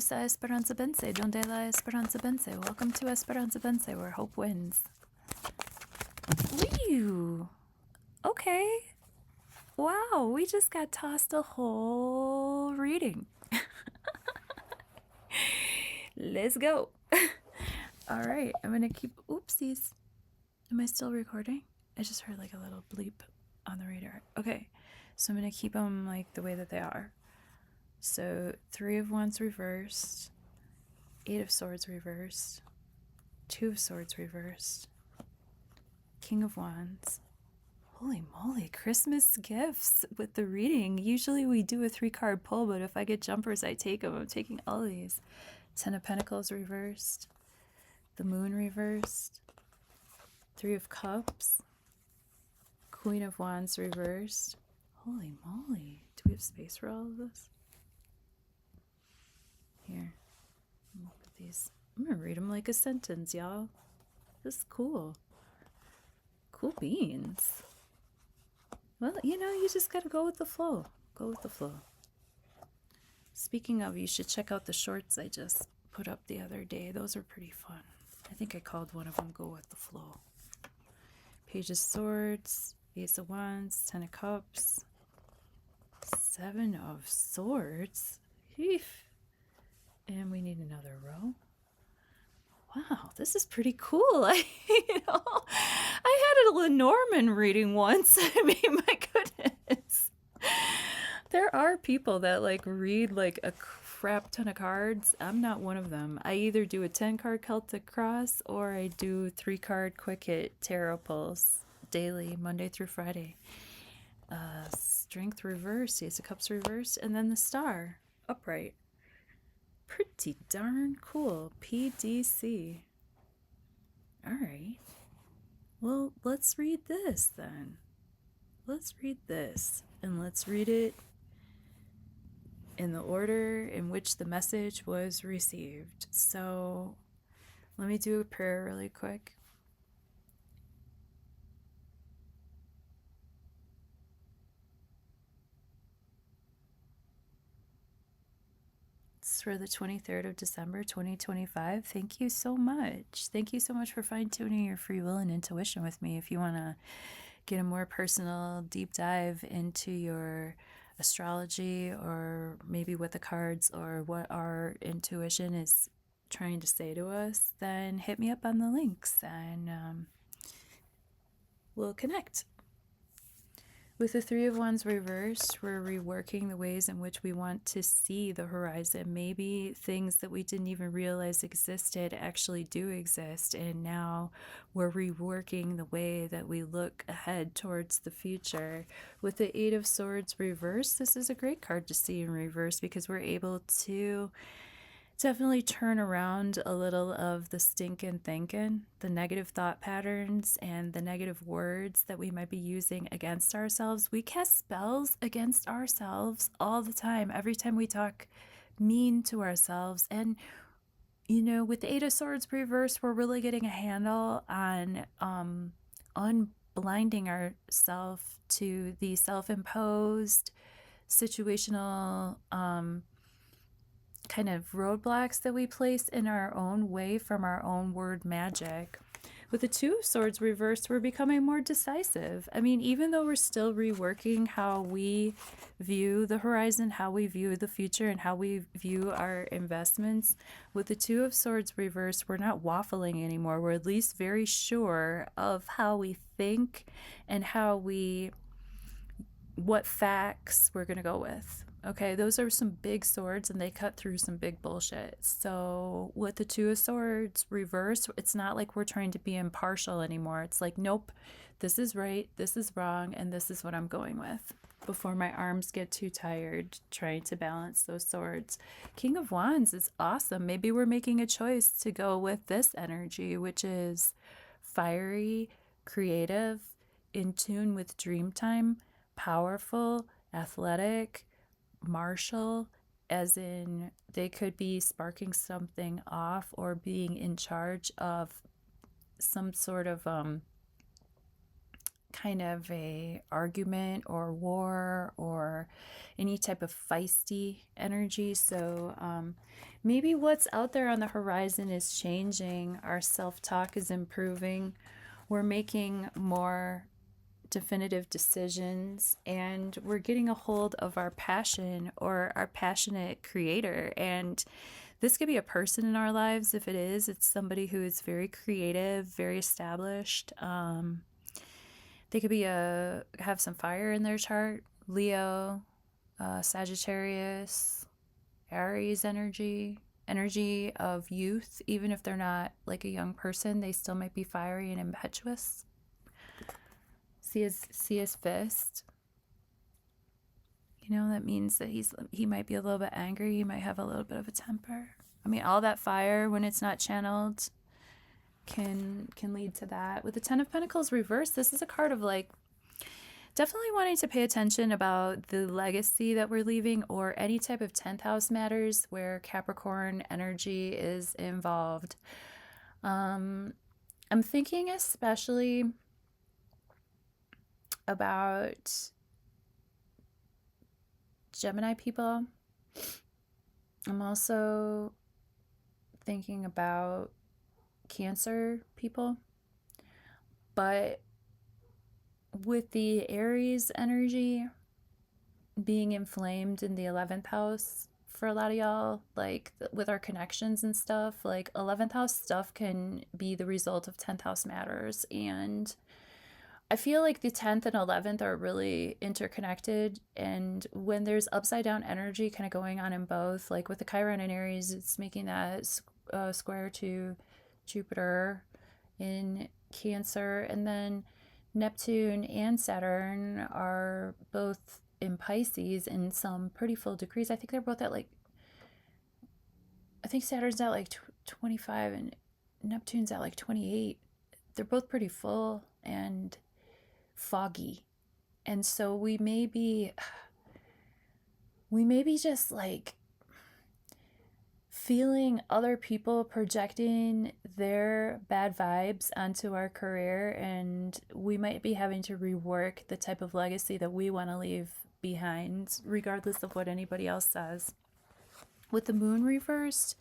Bienvenidos a Esperanza Bense, donde la Esperanza Bense. Welcome to Esperanza Bense, where hope wins. Whew. Okay. Wow, we just got tossed a whole reading. Let's go. All right, I'm going to keep... Oopsies. Am I still recording? I just heard like a little bleep on the radar. Okay, so I'm going to keep them like the way that they are. So 3 of Wands reversed, 8 of Swords reversed, 2 of Swords reversed, King of Wands. Holy moly, Christmas gifts with the reading. Usually we do a 3-card pull, but if I get jumpers, I take them. I'm taking all these. 10 of Pentacles reversed, the Moon reversed, 3 of Cups, Queen of Wands reversed. Holy moly. Do we have space for all of this? Here. Look at these. I'm going to read them like a sentence, y'all. This is cool. Cool beans. Well, you know, you just got to go with the flow. Go with the flow. Speaking of, you should check out the shorts I just put up the other day. Those are pretty fun. I think I called one of them Go With The Flow. Page of Swords, Ace of Wands, 10 of Cups, 7 of Swords. Eef. And we need another row. Wow, this is pretty cool. I had a Lenormand reading once. I mean, my goodness. There are people that like read like a crap ton of cards. I'm not one of them. I either do a 10-card Celtic Cross or I do 3-card Quick Hit Tarot pulls daily, Monday through Friday. Strength reverse, Ace of Cups reverse, and then the Star upright. Pretty darn cool. PDC. All right. Well, let's read this then. Let's read this. And let's read it in the order in which the message was received. So let me do a prayer really quick. For the 23rd of December 2025. Thank you so much. Thank you so much for fine-tuning your free will and intuition with me. If you want to get a more personal deep dive into your astrology or maybe what the cards or what our intuition is trying to say to us, then hit me up on the links and we'll connect. With the 3 of Wands reversed, we're reworking the ways in which we want to see the horizon. Maybe things that we didn't even realize existed actually do exist, and now we're reworking the way that we look ahead towards the future. With the 8 of Swords reversed, this is a great card to see in reverse because we're able to definitely turn around a little of the stinking thinking, the negative thought patterns, and the negative words that we might be using against ourselves. We cast spells against ourselves all the time, every time we talk mean to ourselves. And, you know, with the 8 of Swords reversed, we're really getting a handle on unblinding ourselves to the self-imposed situational kind of roadblocks that we place in our own way from our own word magic. With the 2 of Swords reversed, we're becoming more decisive. I mean, even though we're still reworking how we view the horizon, how we view the future, and how we view our investments, with the 2 of Swords reversed, we're not waffling anymore. We're at least very sure of how we think and what facts we're going to go with. Okay, those are some big swords and they cut through some big bullshit. So with the 2 of Swords reversed, it's not like we're trying to be impartial anymore. It's like, nope, this is right, this is wrong, and this is what I'm going with before my arms get too tired trying to balance those swords. King of Wands is awesome. Maybe we're making a choice to go with this energy, which is fiery, creative, in tune with dream time, powerful, athletic, martial, as in they could be sparking something off or being in charge of some sort of kind of a argument or war or any type of feisty energy. So maybe what's out there on the horizon is changing. Our self-talk is improving. We're making more definitive decisions, and we're getting a hold of our passion or our passionate creator. And this could be a person in our lives. If it is, it's somebody who is very creative, very established. They could be have some fire in their chart. Leo, Sagittarius, Aries energy of youth. Even if they're not like a young person, they still might be fiery and impetuous. See his fist. You know, that means that he might be a little bit angry. He might have a little bit of a temper. I mean, all that fire, when it's not channeled, can lead to that. With the Ten of Pentacles reversed, this is a card of like definitely wanting to pay attention about the legacy that we're leaving, or any type of 10th house matters where Capricorn energy is involved. I'm thinking especially about Gemini people. I'm also thinking about Cancer people. But with the Aries energy being inflamed in the 11th house for a lot of y'all, like with our connections and stuff, like 11th house stuff can be the result of 10th house matters. And I feel like the 10th and 11th are really interconnected, and when there's upside down energy kind of going on in both, like with the Chiron in Aries, it's making that square to Jupiter in Cancer, and then Neptune and Saturn are both in Pisces in some pretty full degrees. I think they're both at like, I think Saturn's at like 25 and Neptune's at like 28. They're both pretty full and foggy. And so we may be just like feeling other people projecting their bad vibes onto our career, and we might be having to rework the type of legacy that we want to leave behind, regardless of what anybody else says. With the moon reversed,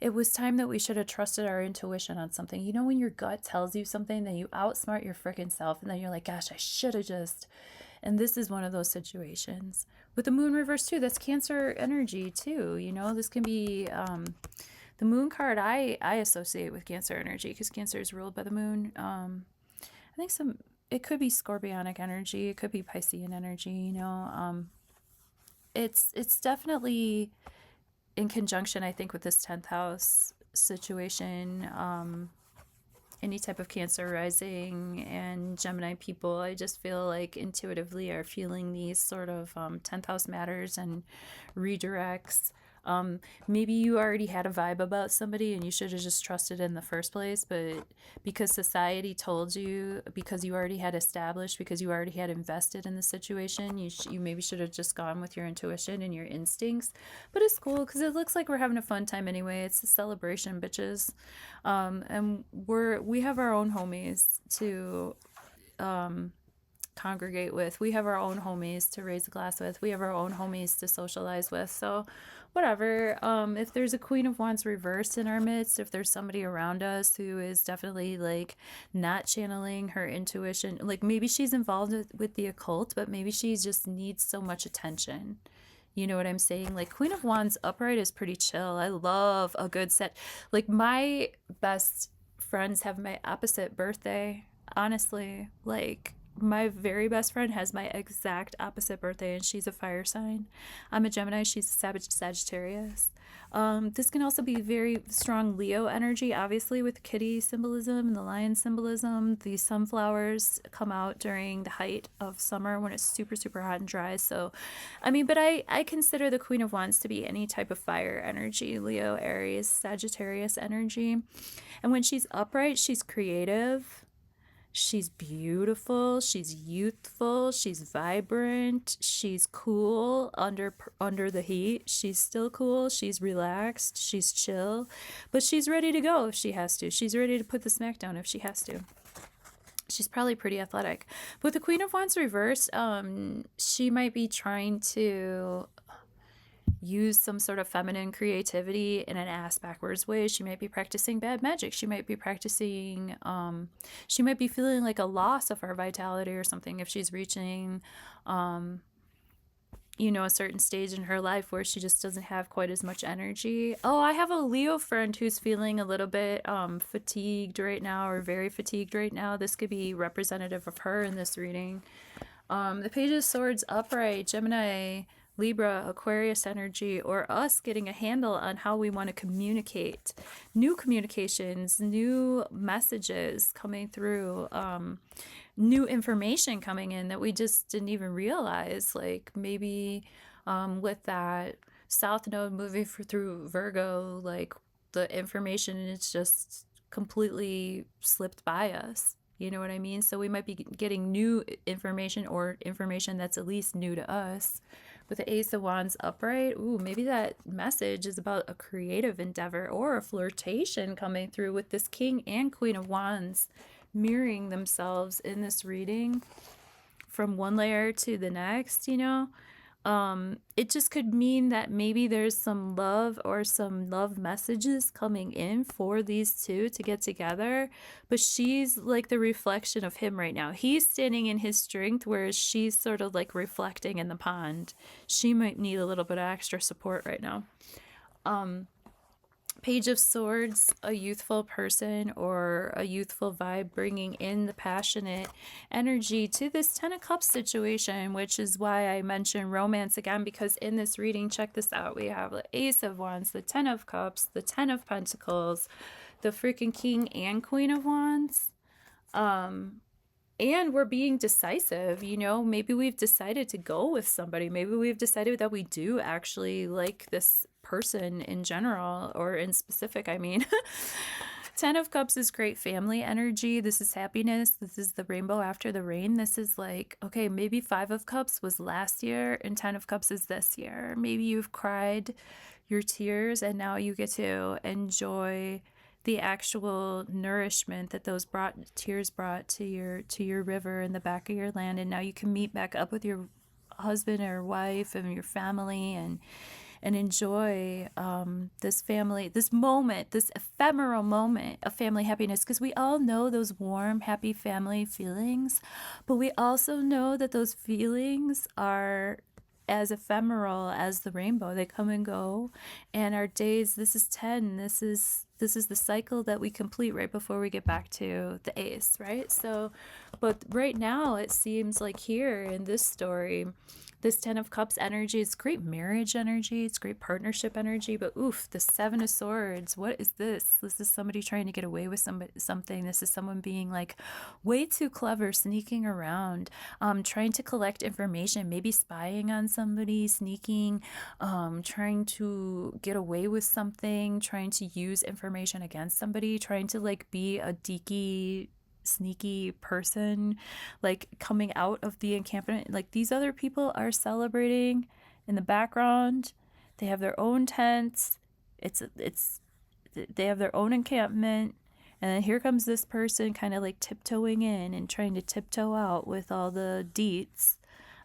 it was time that we should have trusted our intuition on something. You know, when your gut tells you something, then you outsmart your freaking self, and then you're like, gosh, I should have just... And this is one of those situations. With the moon reversed too, that's Cancer energy too. You know, this can be... the moon card I associate with Cancer energy because Cancer is ruled by the moon. I think it could be Scorpionic energy. It could be Piscean energy, you know. It's definitely... in conjunction, I think, with this 10th house situation, any type of Cancer rising and Gemini people, I just feel like intuitively are feeling these sort of 10th house matters and redirects. Maybe you already had a vibe about somebody and you should have just trusted in the first place, but because society told you, because you already had established, because you already had invested in the situation, you maybe should have just gone with your intuition and your instincts. But it's cool because it looks like we're having a fun time anyway. It's a celebration, bitches. And we have our own homies to congregate with. We have our own homies to raise a glass with. We have our own homies to socialize with. So whatever. If there's a Queen of Wands reversed in our midst, if there's somebody around us who is definitely like not channeling her intuition, like maybe she's involved with the occult, but maybe she just needs so much attention. You know what I'm saying? Like Queen of Wands upright is pretty chill. I love a good set. Like my best friends have my opposite birthday. Honestly, like my very best friend has my exact opposite birthday, and she's a fire sign. I'm a Gemini. She's a Sagittarius. This can also be very strong Leo energy, obviously, with the kitty symbolism and the lion symbolism. The sunflowers come out during the height of summer when it's super, super hot and dry. So, I mean, but I consider the Queen of Wands to be any type of fire energy, Leo, Aries, Sagittarius energy. And when she's upright, she's creative. She's beautiful, she's youthful, she's vibrant, she's cool under the heat. She's still cool, she's relaxed, she's chill, but she's ready to go if she has to. She's ready to put the smack down if she has to. She's probably pretty athletic. But with the Queen of Wands reversed, she might be trying to use some sort of feminine creativity in an ass backwards way. She might be practicing bad magic. She might be practicing, she might be feeling like a loss of her vitality or something if she's reaching, you know, a certain stage in her life where she just doesn't have quite as much energy. Oh, I have a Leo friend who's feeling a little bit fatigued right now, or very fatigued right now. This could be representative of her in this reading. The Page of Swords upright, Gemini, Libra, Aquarius energy, or us getting a handle on how we want to communicate. New communications, new messages coming through, new information coming in that we just didn't even realize. Like maybe with that South Node moving through Virgo, like the information is just completely slipped by us. You know what I mean? So we might be getting new information, or information that's at least new to us. With the Ace of Wands upright, ooh, maybe that message is about a creative endeavor or a flirtation coming through with this King and Queen of Wands mirroring themselves in this reading from one layer to the next, you know? It just could mean that maybe there's some love or some love messages coming in for these two to get together, but she's like the reflection of him right now. He's standing in his strength, whereas she's sort of like reflecting in the pond. She might need a little bit of extra support right now. Page of Swords, a youthful person or a youthful vibe bringing in the passionate energy to this Ten of Cups situation, which is why I mentioned romance again, because in this reading, check this out, we have the Ace of Wands, the Ten of Cups, the Ten of Pentacles, the freaking King and Queen of Wands. And we're being decisive, you know, maybe we've decided to go with somebody. Maybe we've decided that we do actually like this person in general, or in specific, I mean. Ten of Cups is great family energy. This is happiness. This is the rainbow after the rain. This is like, okay, maybe Five of Cups was last year and Ten of Cups is this year. Maybe you've cried your tears and now you get to enjoy the actual nourishment that those tears brought to your river in the back of your land, and now you can meet back up with your husband or wife and your family and enjoy this family, this moment, this ephemeral moment of family happiness, because we all know those warm, happy family feelings, but we also know that those feelings are as ephemeral as the rainbow. They come and go, and our days, this is 10, this is the cycle that we complete right before we get back to the Ace, right? So, but right now it seems like here in this story, this Ten of Cups energy is great marriage energy, it's great partnership energy, but oof, the Seven of Swords, what is this? This is somebody trying to get away with something. This is someone being like way too clever, sneaking around, trying to collect information, maybe spying on somebody, sneaking, trying to get away with something, trying to use information against somebody, trying to like be a deaky, sneaky person, like coming out of the encampment. Like these other people are celebrating in the background. They have their own tents. They have their own encampment. And then here comes this person kind of like tiptoeing in and trying to tiptoe out with all the deets.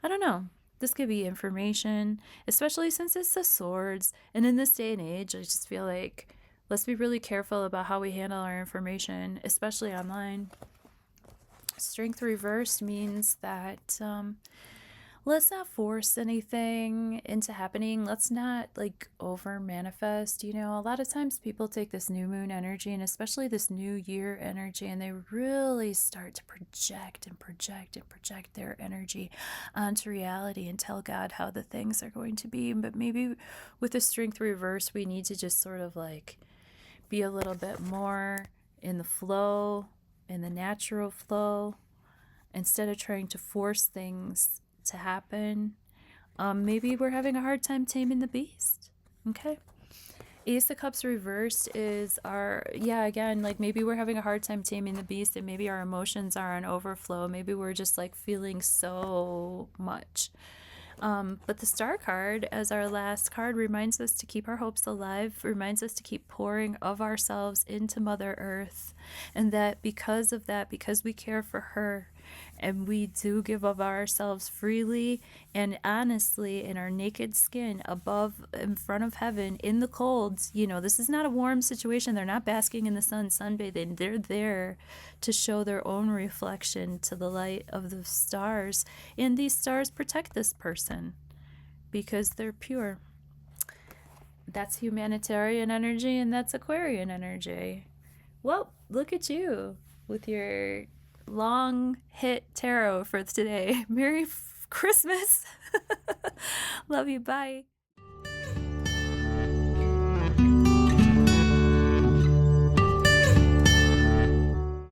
I don't know. This could be information, especially since it's the swords. And in this day and age, I just feel like let's be really careful about how we handle our information, especially online. Strength reversed means that let's not force anything into happening. Let's not like over manifest. You know, a lot of times people take this new moon energy and especially this new year energy, and they really start to project and project and project their energy onto reality and tell God how the things are going to be. But maybe with the strength reverse, we need to just sort of like be a little bit more in the flow, in the natural flow, instead of trying to force things to happen. Maybe we're having a hard time taming the beast. Okay. Ace of Cups reversed is again, like maybe we're having a hard time taming the beast, and maybe our emotions are on overflow. Maybe we're just like feeling so much. But the Star card, as our last card, reminds us to keep our hopes alive, reminds us to keep pouring of ourselves into Mother Earth. And that because of that, because we care for her, and we do give of ourselves freely and honestly in our naked skin above in front of heaven in the cold. This is not a warm situation. They're not basking in the sun, sunbathing. They're there to show their own reflection to the light of the stars. And these stars protect this person because they're pure. That's humanitarian energy, and that's Aquarian energy. Well, look at you with your long hit tarot for today. Merry Christmas. Love you. Bye.